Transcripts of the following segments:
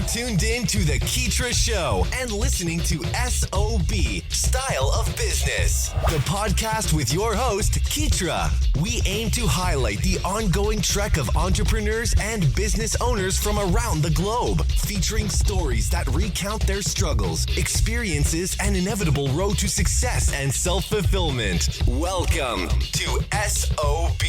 tuned in to The Keetra Show and listening to SOB, Style of Business, the podcast with your host, Keetra. We aim to highlight the ongoing trek of entrepreneurs and business owners from around the globe, featuring stories that recount their struggles, experiences, and inevitable road to success and self-fulfillment. Welcome to SOB.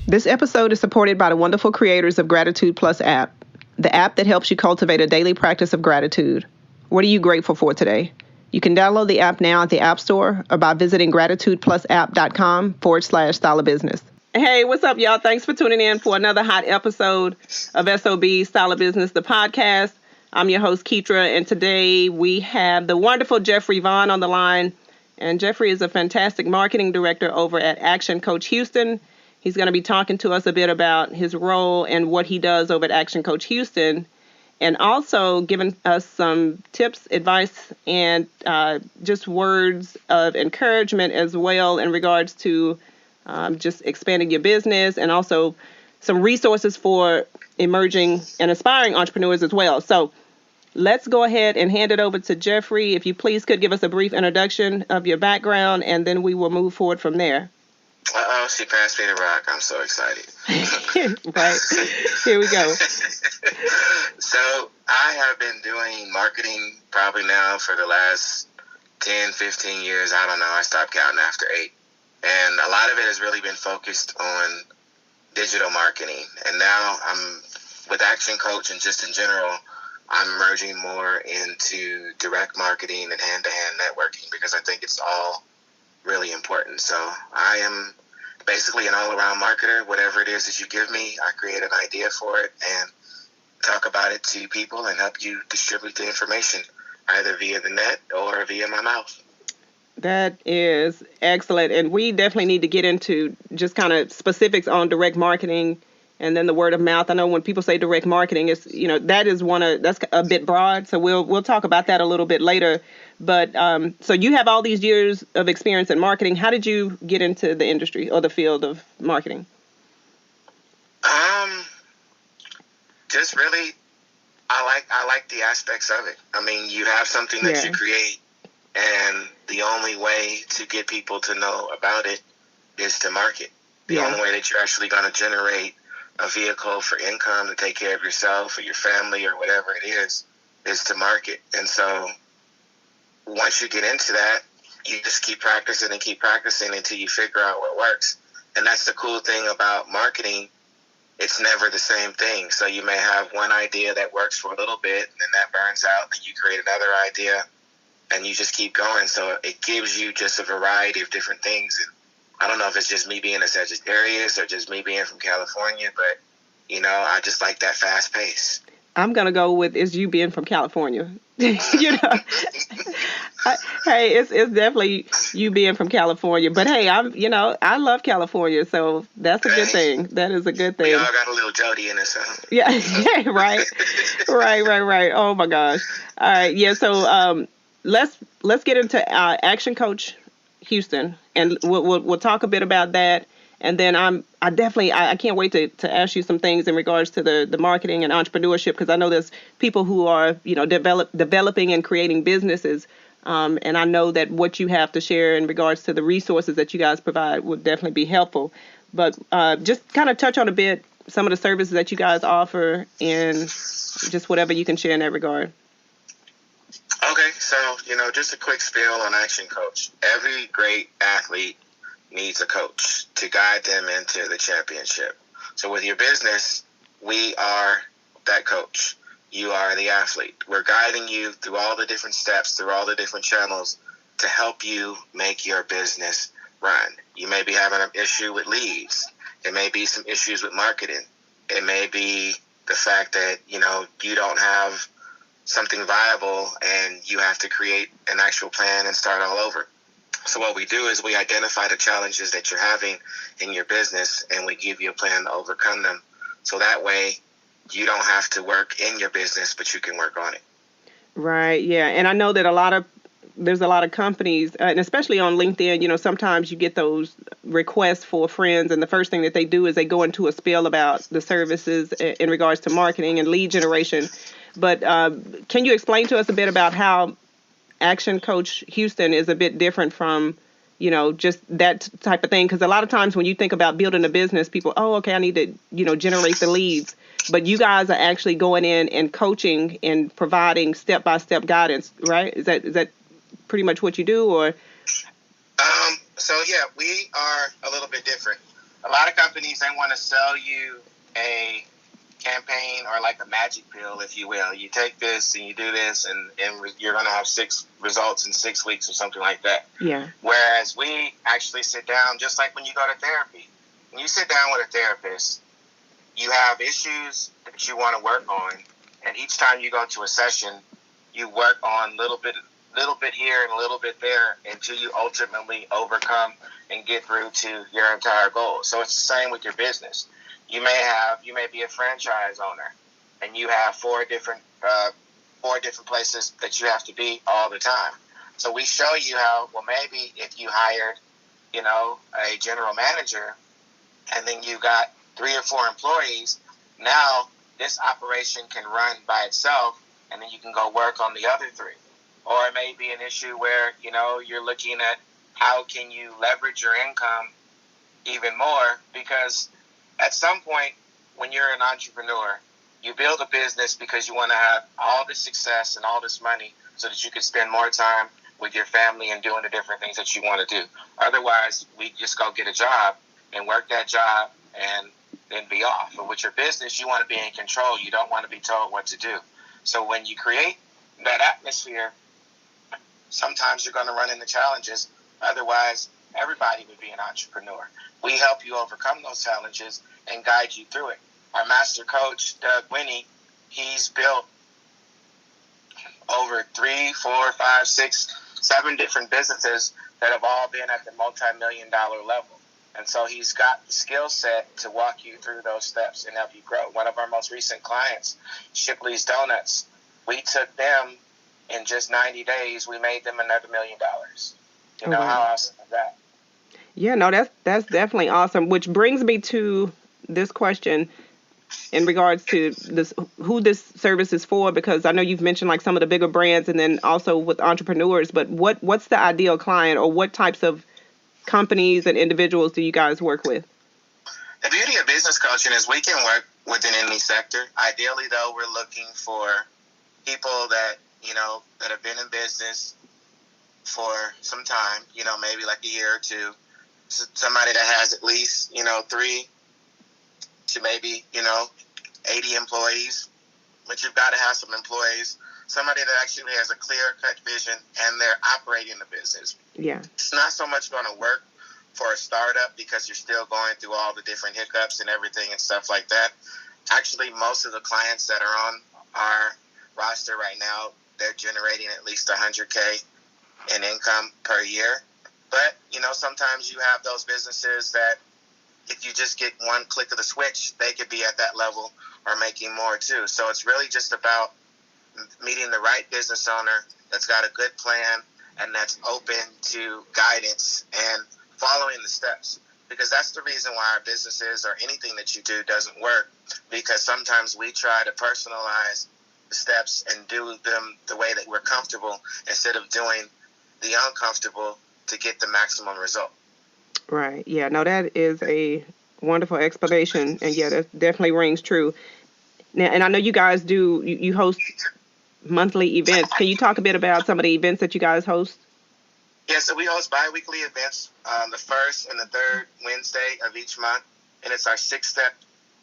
This episode is supported by the wonderful creators of Gratitude Plus app, the app that helps you cultivate a daily practice of gratitude. What are you grateful for today? You can download the app now at the App Store or by visiting gratitudeplusapp.com/style of business. Hey, what's up, y'all? Thanks for tuning in for another hot episode of SOB, Style of Business, the podcast. I'm your host, Keetra, and today we have the wonderful Jeffrey Vaughan on the line. And Jeffrey is a fantastic marketing director over at Action Coach Houston. He's going to be talking to us a bit about his role and what he does over at Action Coach Houston, and also giving us some tips, advice, and just words of encouragement as well in regards to just expanding your business, and also some resources for emerging and aspiring entrepreneurs as well. So let's go ahead and hand it over to Jeffrey. If you please could give us a brief introduction of your background, and then we will move forward from there. Uh-oh, she passed me the rock. I'm so excited. Right. Here we go. So I have been doing marketing probably now for the last 10, 15 years. I don't know. I stopped counting after 8. And a lot of it has really been focused on digital marketing. And now I'm with Action Coach, and just in general, I'm merging more into direct marketing and hand-to-hand networking because I think it's all really important. So I am basically an all-around marketer. Whatever it is that you give me, I create an idea for it and talk about it to people and help you distribute the information either via the net or via my mouth. That is excellent. And we definitely need to get into just kind of specifics on direct marketing and then the word of mouth. I know when people say direct marketing, it's, that is that's a bit broad. So we'll talk about that a little bit later. But so you have all these years of experience in marketing. How did you get into the industry or the field of marketing? Just really, I like the aspects of it. I mean, you have something that you create, and the only way to get people to know about it is to market. The only way that you're actually going to generate a vehicle for income to take care of yourself or your family or whatever it is to market. And so once you get into that, you just keep practicing until you figure out what works. And that's the cool thing about marketing. It's never the same thing. So you may have one idea that works for a little bit, and then that burns out, and you create another idea, and you just keep going. So it gives you just a variety of different things. And I don't know if it's just me being a Sagittarius or just me being from California, but, I just like that fast pace. I'm going to go with it's you being from California. Hey, it's definitely you being from California. But hey, I love California, so that's a good thing. That is a good thing. We all got a little Jody in us, huh? Yeah, right. Right. Oh my gosh. All right, yeah. So let's get into Action Coach Houston, and we'll talk a bit about that. And then I can't wait to ask you some things in regards to the marketing and entrepreneurship, because I know there's people who are, developing and creating businesses. And I know that what you have to share in regards to the resources that you guys provide would definitely be helpful. But just kind of touch on a bit some of the services that you guys offer and just whatever you can share in that regard. Okay, so, just a quick spiel on Action Coach. Every great athlete needs a coach to guide them into the championship. So with your business, we are that coach. You are the athlete. We're guiding you through all the different steps, through all the different channels to help you make your business run. You may be having an issue with leads. It may be some issues with marketing. It may be the fact that, you don't have something viable and you have to create an actual plan and start all over. So what we do is we identify the challenges that you're having in your business, and we give you a plan to overcome them. So that way you don't have to work in your business, but you can work on it. Right. Yeah. And I know that a lot of there's a lot of companies, and especially on LinkedIn, sometimes you get those requests for friends, and the first thing that they do is they go into a spiel about the services in regards to marketing and lead generation. But can you explain to us a bit about how Action Coach Houston is a bit different from, just that type of thing? Because a lot of times when you think about building a business, people, oh, okay, I need to, generate the leads. But you guys are actually going in and coaching and providing step-by-step guidance, right? Is that pretty much what you do, or? So yeah, we are a little bit different. A lot of companies, they want to sell you a campaign or like a magic pill, if you will. You take this and you do this, and you're going to have 6 results in 6 weeks or something like that. Yeah. Whereas we actually sit down, just like when you go to therapy. When you sit down with a therapist, you have issues that you want to work on, and each time you go to a session, you work on little bit here and a little bit there until you ultimately overcome and get through to your entire goal. So it's the same with your business. You may be a franchise owner, and you have 4 different places that you have to be all the time. So we show you how, well, maybe if you hired, a general manager, and then you got 3 or 4 employees, now this operation can run by itself, and then you can go work on the other 3. Or it may be an issue where, you're looking at how can you leverage your income even more, because at some point when you're an entrepreneur, you build a business because you want to have all this success and all this money so that you can spend more time with your family and doing the different things that you want to do. Otherwise, we just go get a job and work that job and then be off. But with your business, you want to be in control. You don't want to be told what to do. So when you create that atmosphere, sometimes you're going to run into challenges. Otherwise, everybody would be an entrepreneur. We help you overcome those challenges and guide you through it. Our master coach, Doug Winnie, he's built over 3, 4, 5, 6, 7 different businesses that have all been at the multi-million-dollar level. And so he's got the skill set to walk you through those steps and help you grow. One of our most recent clients, Shipley's Donuts, we took them in just 90 days. We made them another $1 million. How awesome is that? Yeah, no, that's definitely awesome. Which brings me to this question in regards to this, who this service is for, because I know you've mentioned like some of the bigger brands and then also with entrepreneurs, but what's the ideal client, or what types of companies and individuals do you guys work with? The beauty of business coaching is we can work within any sector. Ideally, though, we're looking for people that, that have been in business for some time, maybe like a year or 2. Somebody that has at least, 3 to maybe, 80 employees. But you've got to have some employees. Somebody that actually has a clear-cut vision and they're operating the business. Yeah. It's not so much going to work for a startup because you're still going through all the different hiccups and everything and stuff like that. Actually, most of the clients that are on our roster right now, they're generating at least $100K in income per year. But, sometimes you have those businesses that if you just get one click of the switch, they could be at that level or making more too. So it's really just about meeting the right business owner that's got a good plan and that's open to guidance and following the steps. Because that's the reason why our businesses or anything that you do doesn't work, because sometimes we try to personalize the steps and do them the way that we're comfortable instead of doing the uncomfortable to get the maximum result. Right. Yeah. No, that is a wonderful explanation. And yeah, that definitely rings true. Now, and I know you guys you host monthly events. Can you talk a bit about some of the events that you guys host? Yeah, so we host bi-weekly events the first and the third Wednesday of each month. And it's our 6-step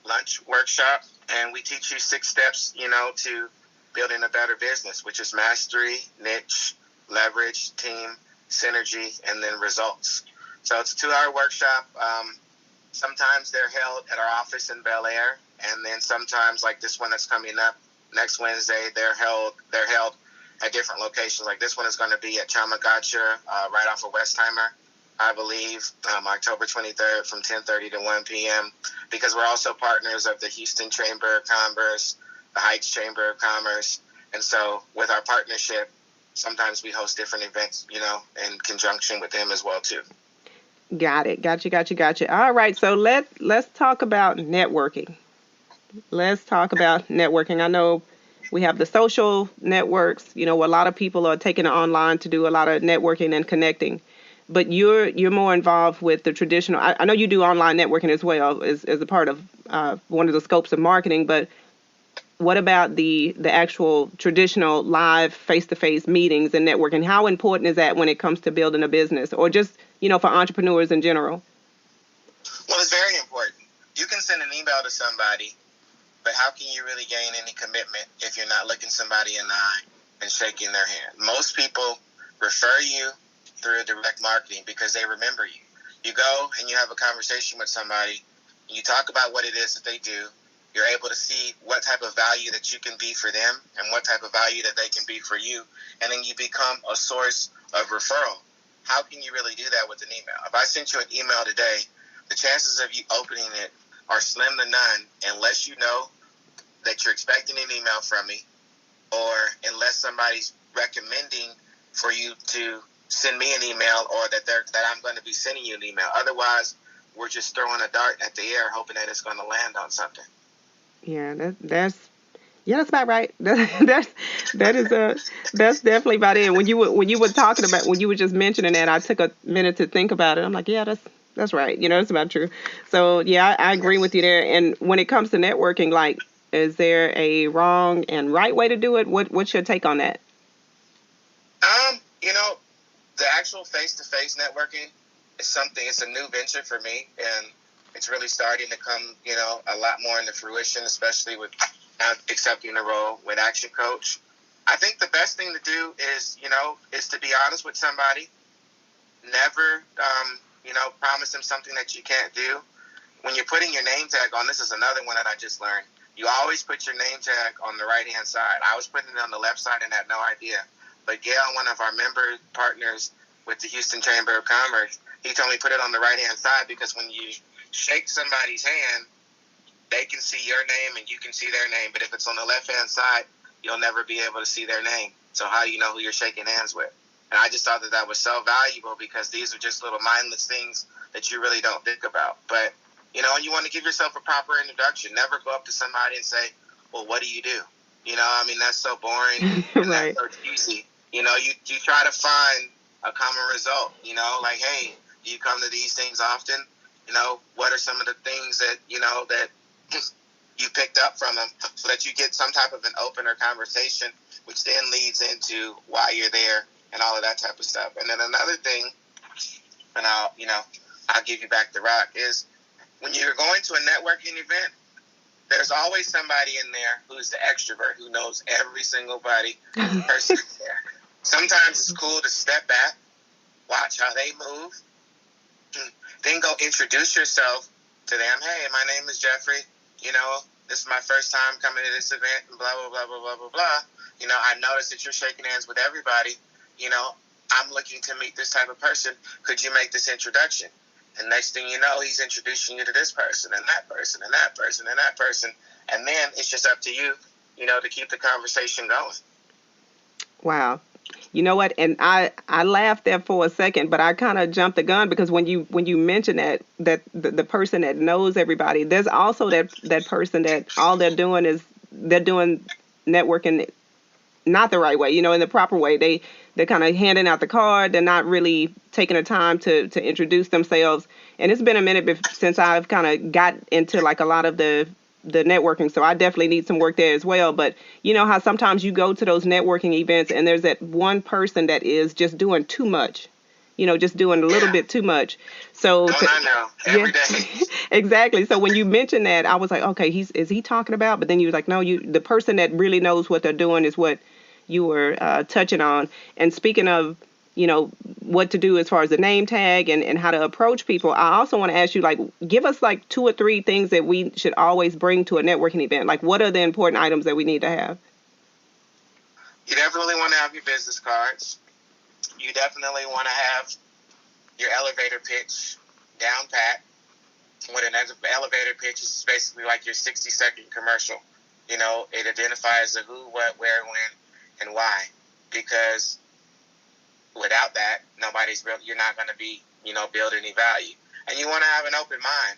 lunch workshop. And we teach you 6 steps, to building a better business, which is mastery, niche, leverage, team, synergy, and then results. So it's a 2-hour workshop. Sometimes they're held at our office in Bel Air, and then sometimes, like this one that's coming up next Wednesday, they're held at different locations. Like this one is going to be at Chamagacha, right off of Westheimer, I believe, October 23rd from 10:30 to 1 p.m. Because we're also partners of the Houston Chamber of Commerce, the Heights Chamber of Commerce, and so with our partnership, sometimes we host different events, in conjunction with them as well too. Got it. Gotcha. All right. So let's talk about networking. I know we have the social networks, where a lot of people are taking it online to do a lot of networking and connecting. But you're more involved with the traditional. I know you do online networking as well as a part of one of the scopes of marketing. But what about the actual traditional live face-to-face meetings and networking? How important is that when it comes to building a business, or just for entrepreneurs in general? Well, it's very important. You can send an email to somebody, but how can you really gain any commitment if you're not looking somebody in the eye and shaking their hand? Most people refer you through direct marketing because they remember you. You go and you have a conversation with somebody, and you talk about what it is that they do. You're able to see what type of value that you can be for them and what type of value that they can be for you, and then you become a source of referral. How can you really do that with an email? If I sent you an email today, the chances of you opening it are slim to none unless you know that you're expecting an email from me, or unless somebody's recommending for you to send me an email, or that I'm going to be sending you an email. Otherwise, we're just throwing a dart at the air hoping that it's going to land on something. Yeah, that's about right. That's definitely about it. When you were talking about, when you were just mentioning that, I took a minute to think about it. I'm like, yeah, that's right. That's about true. So yeah, I agree with you there. And when it comes to networking, like, is there a wrong and right way to do it? What's your take on that? The actual face-to-face networking is it's a new venture for me, and it's really starting to come, a lot more into fruition, especially with accepting the role with Action Coach. I think the best thing to do is to be honest with somebody. Never, promise them something that you can't do. When you're putting your name tag on, this is another one that I just learned. You always put your name tag on the right-hand side. I was putting it on the left side and had no idea. But Gail, one of our member partners with the Houston Chamber of Commerce, he told me put it on the right-hand side because when you shake somebody's hand, they can see your name and you can see their name. But if it's on the left-hand side, you'll never be able to see their name. So how do you know who you're shaking hands with? And I just thought that was so valuable because these are just little mindless things that you really don't think about. But, and you want to give yourself a proper introduction. Never go up to somebody and say, well, what do you do? That's so boring and right. That's so cheesy. You try to find a common result, like, hey, do you come to these things often? What are some of the things that, that you picked up from them, so that you get some type of an opener conversation, which then leads into why you're there and all of that type of stuff. And then another thing, and I'll give you back the rock, is when you're going to a networking event, there's always somebody in there who's the extrovert, who knows every single person there. Sometimes it's cool to step back, watch how they move, then go introduce yourself to them. Hey, my name is Jeffrey. This is my first time coming to this event, and blah, blah, blah, blah, blah, blah, blah. I noticed that you're shaking hands with everybody. I'm looking to meet this type of person. Could you make this introduction? And next thing you know, he's introducing you to this person and that person and that person and that person. And then it's just up to you, to keep the conversation going. Wow. You know what? And I laughed there for a second, but I kind of jumped the gun because when you mentioned that the person that knows everybody, there's also that person that all they're doing is they're doing networking not the right way, in the proper way. They're kind of handing out the card. They're not really taking the time to introduce themselves. And it's been a minute since I've kind of got into like a lot of the networking. So I definitely need some work there as well. But you know how sometimes you go to those networking events and there's that one person that is just doing too much, just doing a little bit too much. So I know. Every day. Exactly. So when you mentioned that, I was like, okay, is he talking about? But then you was like, no, the person that really knows what they're doing is what you were touching on. And speaking of, what to do as far as the name tag and how to approach people, I also want to ask you, like, give us like 2 or 3 things that we should always bring to a networking event. Like, what are the important items that we need to have? You definitely want to have your business cards. You definitely want to have your elevator pitch down pat. What an elevator pitch is basically like your 60-second commercial. It identifies the who, what, where, when, and why. Because without that, you're not going to be, build any value. And you want to have an open mind.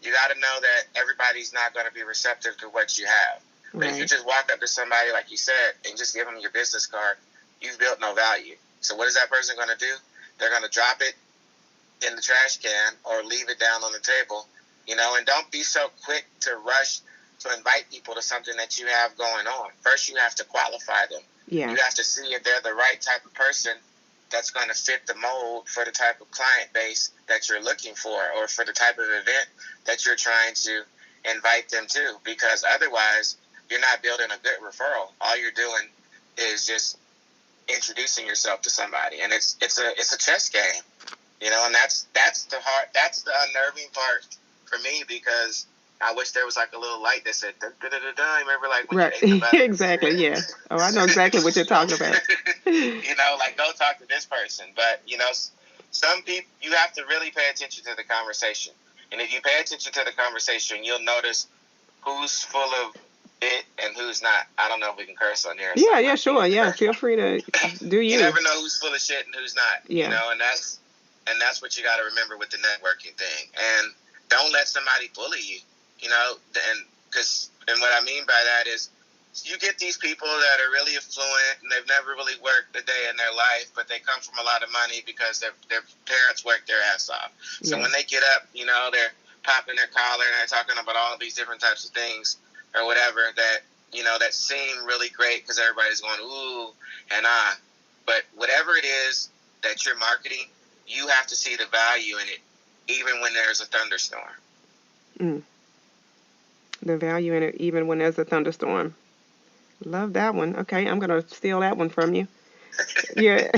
You got to know that everybody's not going to be receptive to what you have. But if you just walk up to somebody, like you said, and just give them your business card, you've built no value. So what is that person going to do? They're going to drop it in the trash can or leave it down on the table, and don't be so quick to rush to invite people to something that you have going on. First, you have to qualify them. Yeah. You have to see if they're the right type of person that's going to fit the mold for the type of client base that you're looking for, or for the type of event that you're trying to invite them to, because otherwise you're not building a good referral. All you're doing is just introducing yourself to somebody, and it's a chess game, and that's the unnerving part for me, because I wish there was like a little light that said, da, da, da, da, da. Remember, like when right. you ate the butter? Exactly, yeah. Oh, I know exactly what you're talking about. Like, go talk to this person. But, some people, you have to really pay attention to the conversation. And if you pay attention to the conversation, you'll notice who's full of it and who's not. I don't know if we can curse on here. Yeah, sure. Yeah, feel free to do you. You never know who's full of shit and who's not. Yeah. And that's what you got to remember with the networking thing. And don't let somebody bully you. And what I mean by that is, you get these people that are really affluent and they've never really worked a day in their life, but they come from a lot of money because their parents worked their ass off. So when they get up, they're popping their collar and they're talking about all these different types of things or whatever that, that seem really great because everybody's going, ooh, and ah. But whatever it is that you're marketing, you have to see the value in it, even when there's a thunderstorm. The value in it, even when there's a thunderstorm. Love that one. Okay, I'm gonna steal that one from you. Yeah.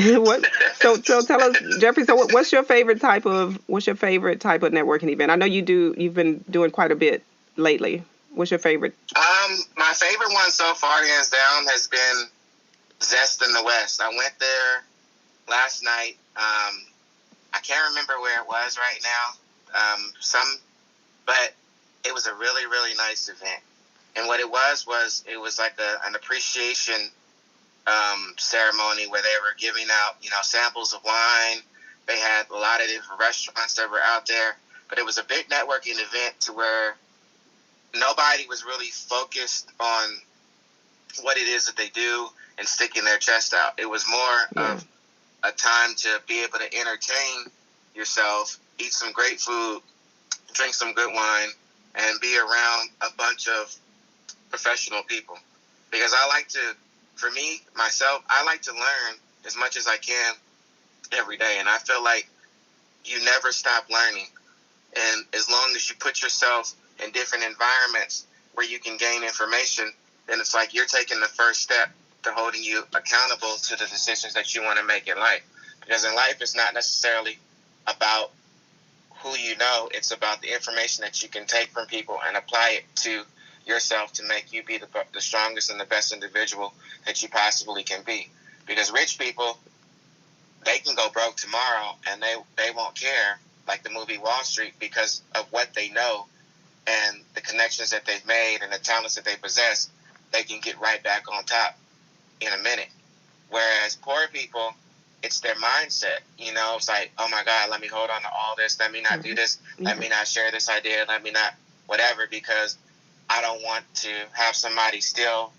So tell us, Jeffrey. So what's your favorite type of networking event? I know you've been doing quite a bit lately. What's your favorite? My favorite one so far, hands down, has been Zest in the West. I went there last night. I can't remember where it was right now. But it was a really, really nice event. And what it was like an appreciation ceremony where they were giving out, samples of wine. They had a lot of different restaurants that were out there. But it was a big networking event to where nobody was really focused on what it is that they do and sticking their chest out. It was more of a time to be able to entertain yourself, eat some great food, drink some good wine, and be around a bunch of professional people. Because I like to learn as much as I can every day. And I feel like you never stop learning. And as long as you put yourself in different environments where you can gain information, then it's like you're taking the first step to holding you accountable to the decisions that you want to make in life. Because in life, it's not necessarily about who you know, it's about the information that you can take from people and apply it to yourself to make you be the strongest and the best individual that you possibly can be. Because rich people, they can go broke tomorrow and they won't care, like the movie Wall Street, because of what they know and the connections that they've made and the talents that they possess. They can get right back on top in a minute. Whereas poor people, it's their mindset. It's like, oh my God, let me hold on to all this. Let me not do this. Let me not share this idea. Let me not whatever, because I don't want to have somebody steal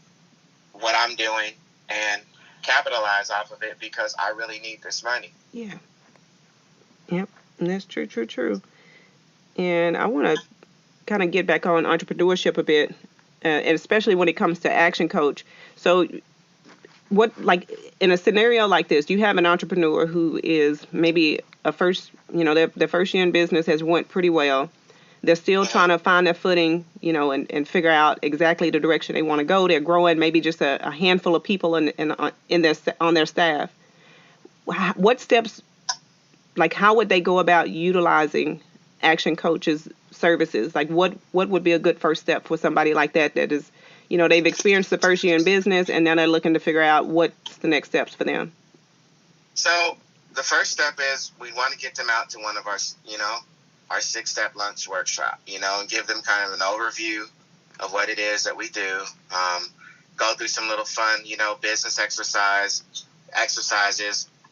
what I'm doing and capitalize off of it because I really need this money. Yeah. Yep. And that's true. And I want to kind of get back on entrepreneurship a bit, and especially when it comes to Action Coach. So what, like in a scenario like this, you have an entrepreneur who is maybe their first year in business has went pretty well. They're still trying to find their footing, and figure out exactly the direction they want to go. They're growing maybe just a handful of people on their staff. What steps, like how would they go about utilizing Action Coach's services? Like what would be a good first step for somebody like that is, they've experienced the first year in business and now they're looking to figure out what's the next steps for them? So the first step is we want to get them out to one of our 6-step lunch workshop, and give them kind of an overview of what it is that we do. Go through some little fun, business exercises,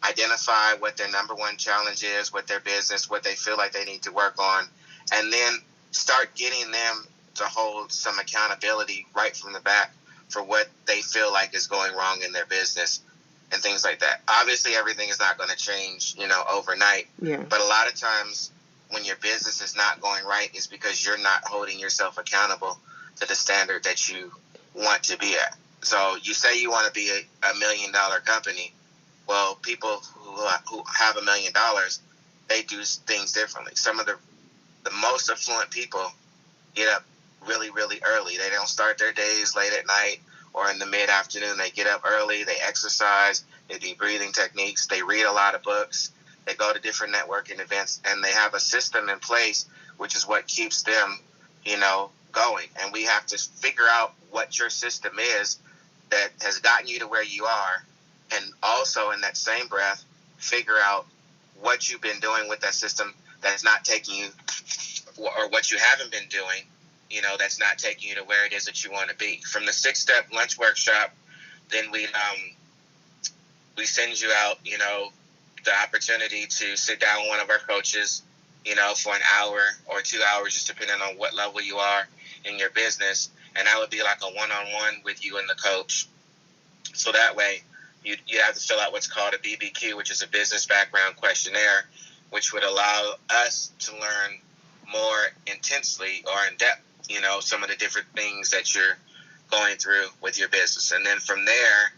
identify what their number one challenge is with their business, what they feel like they need to work on, and then start getting them to hold some accountability right from the back for what they feel like is going wrong in their business and things like that. Obviously, everything is not going to change, overnight. Yeah. But a lot of times when your business is not going right, it's because you're not holding yourself accountable to the standard that you want to be at. So you say you want to be a $1 million company. Well, people who have $1 million, they do things differently. Some of the most affluent people get up really, really early. They don't start their days late at night or in the mid-afternoon. They get up early, they exercise, they do breathing techniques, they read a lot of books, they go to different networking events, and they have a system in place, which is what keeps them, going. And we have to figure out what your system is that has gotten you to where you are, and also in that same breath, figure out what you've been doing with that system that's not taking you, or what you haven't been doing, that's not taking you to where it is that you want to be. From the 6-step lunch workshop, then we send you out, the opportunity to sit down with one of our coaches, for an hour or 2 hours, just depending on what level you are in your business. And that would be like a one-on-one with you and the coach. So that way you have to fill out what's called a BBQ, which is a business background questionnaire, which would allow us to learn more intensely or in depth, some of the different things that you're going through with your business. And then from there,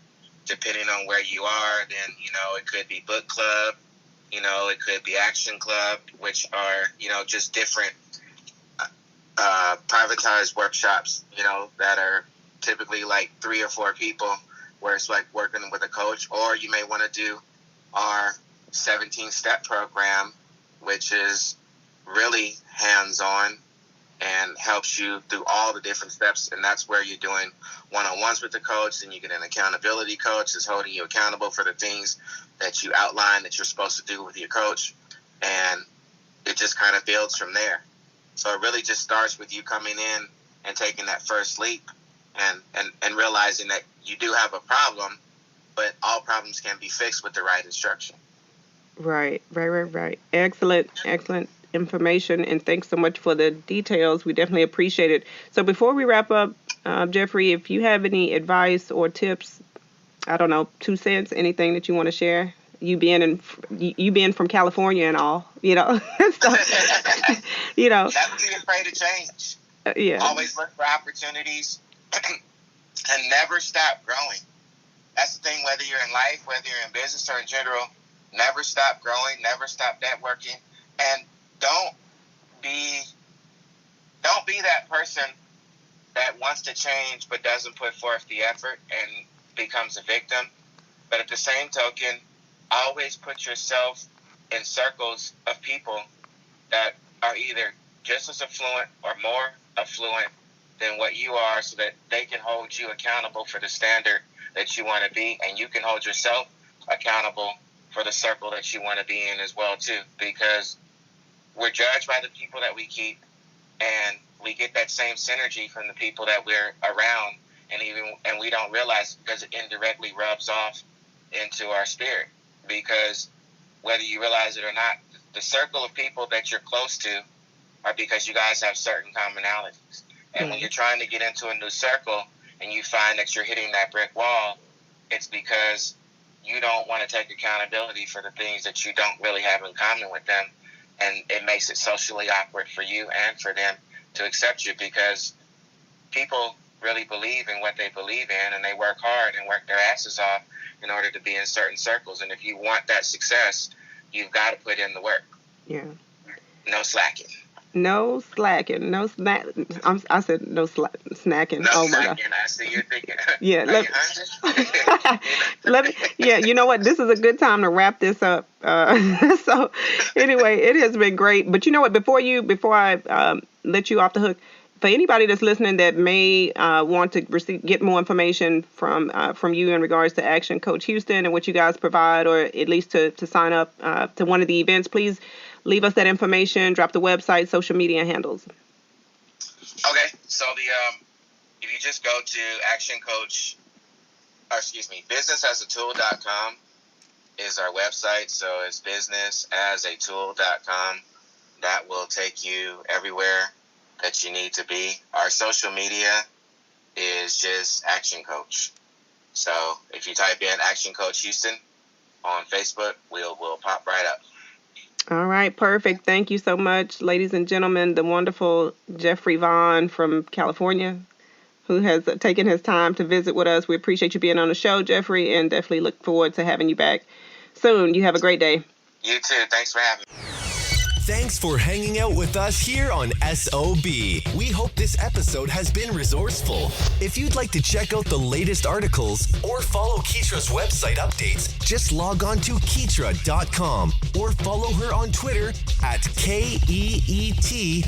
depending on where you are, then, it could be book club, it could be action club, which are, just different privatized workshops, that are typically like 3 or 4 people, where it's like working with a coach. Or you may want to do our 17-step program, which is really hands-on and helps you through all the different steps. And that's where you're doing one-on-ones with the coach, and you get an accountability coach that's holding you accountable for the things that you outline that you're supposed to do with your coach. And it just kind of builds from there. So it really just starts with you coming in and taking that first leap and realizing that you do have a problem, but all problems can be fixed with the right instruction. Right. Excellent information, and thanks so much for the details. We definitely appreciate it. So before we wrap up, Jeffrey, if you have any advice or tips, I don't know, 2 cents, anything that you want to share, you being from California and all, so, Never be afraid of change. Yeah. Always look for opportunities and never stop growing. That's the thing, whether you're in life, whether you're in business or in general, never stop growing, never stop networking. And don't be that person that wants to change but doesn't put forth the effort and becomes a victim. But at the same token, always put yourself in circles of people that are either just as affluent or more affluent than what you are, so that they can hold you accountable for the standard that you want to be, and you can hold yourself accountable for the circle that you want to be in as well too, because we're judged by the people that we keep, and we get that same synergy from the people that we're around, and we don't realize, because it indirectly rubs off into our spirit. Because whether you realize it or not, the circle of people that you're close to are because you guys have certain commonalities. And when you're trying to get into a new circle and you find that you're hitting that brick wall, it's because you don't want to take accountability for the things that you don't really have in common with them. And it makes it socially awkward for you and for them to accept you, because people really believe in what they believe in, and they work hard and work their asses off in order to be in certain circles. And if you want that success, you've got to put in the work. Yeah. No slacking. No slacking. No snack. I said no snacking. No oh slacking. My God. I see you're thinking. Yeah. Are you hungry? Let me. Yeah. You know what? This is a good time to wrap this up. So, anyway, it has been great. But you know what? Before I let you off the hook, for anybody that's listening that may want to get more information from you in regards to Action Coach Houston and what you guys provide, or at least to sign up to one of the events, please leave us that information. Drop the website, social media handles. Okay, so if you just go to businessasatool.com, is our website. So it's businessasatool.com. That will take you everywhere that you need to be. Our social media is just Action Coach. So if you type in Action Coach Houston on Facebook, we'll pop right up. All right, perfect. Thank you so much, ladies and gentlemen. The wonderful Jeffrey Vaughan from California, who has taken his time to visit with us. We appreciate you being on the show, Jeffrey, and definitely look forward to having you back soon. You have a great day. You too. Thanks for having me. Thanks for hanging out with us here on SOB. We hope this episode has been resourceful. If you'd like to check out the latest articles or follow Keetra's website updates, just log on to Keetra.com or follow her on Twitter at KEETRIA.